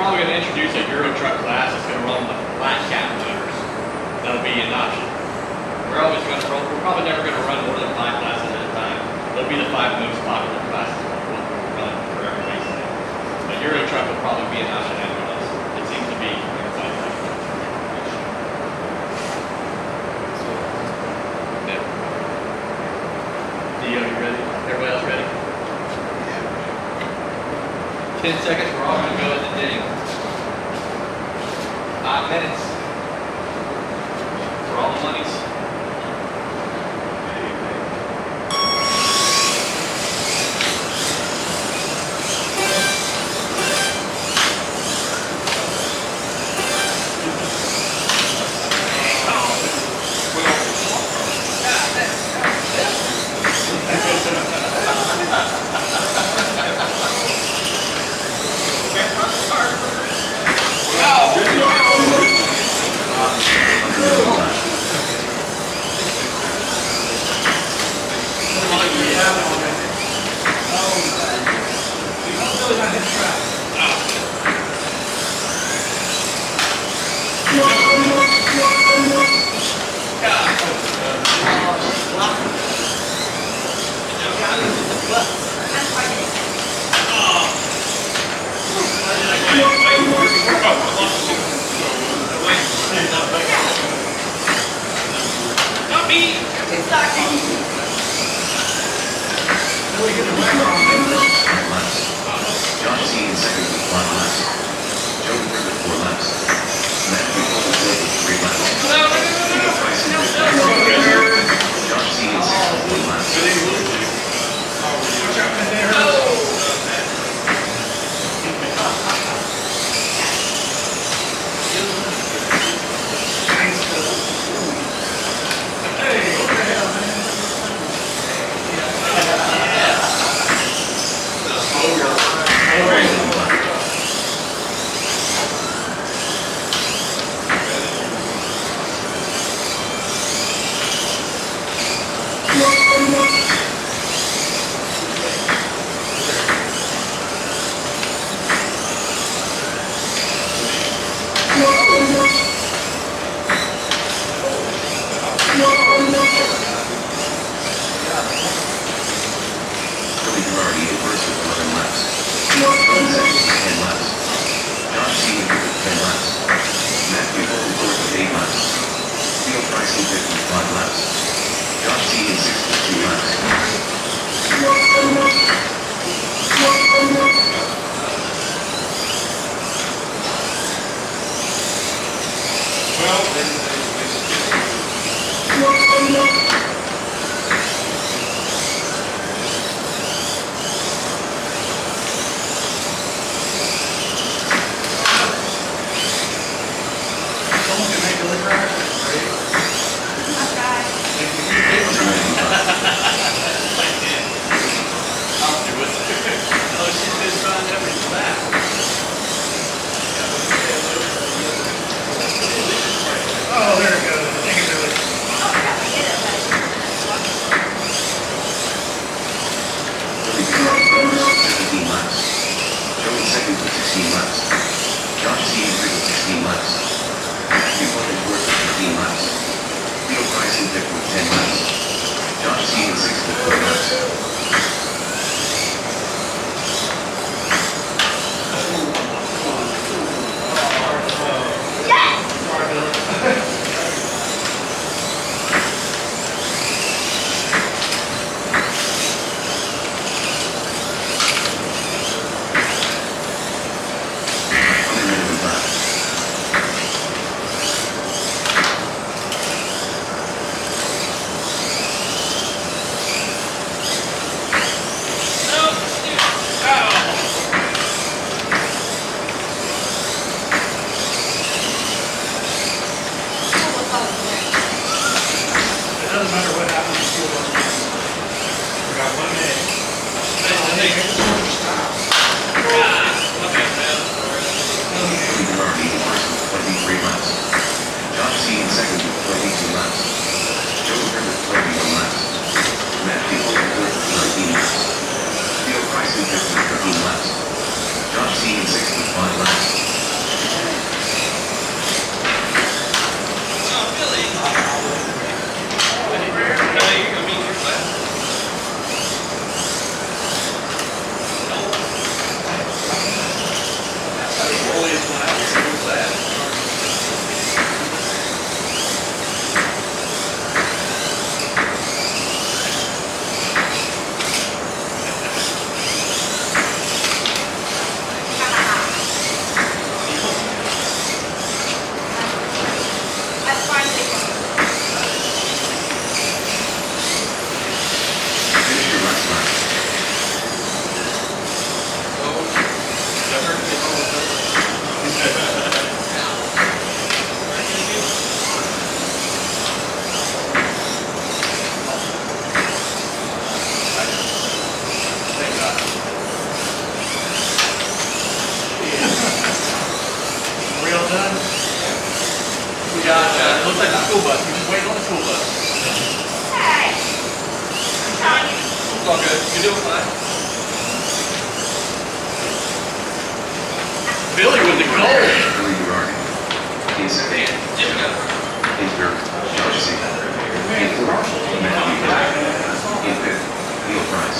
probably going to introduce a Euro truck class that's going to run the flat cap motors. That'll be an option. We're always going to run, we're probably never going to run more than 5 classes at a time. They'll be the 5 most popular classes we'll run for every race day. A Euro truck will probably be an option after this. It seems to be everybody like it. Yeah. Dio, you ready? Everybody else ready? 10 seconds, we're all going to go at the ding. 5 minutes. For all the monies. Not me! It's not me! John C. in second with 1 lap. Joe Bird with 4 laps. Matthew Cole with 3 laps. Peter Price in fifth. John C. in sixth with 1 lap. Cody Girardi in first with 11 laps. Second with 10 laps. John C. in third with 10 laps. Matthew Cole in fourth with 8 laps. Theo Price in fifth with 5 laps. John C. in sixth with 2 laps. I'll do it. Oh, she's been got, it looks like the school bus. We're just waiting on the school bus. Hey. I'm telling you. It's all good. You're doing fine. Billy with the goal. Billy Girardi. In second, Just go. in third, Josh Seaman. In fourth, Matthew Gray. In fifth, Neil Price.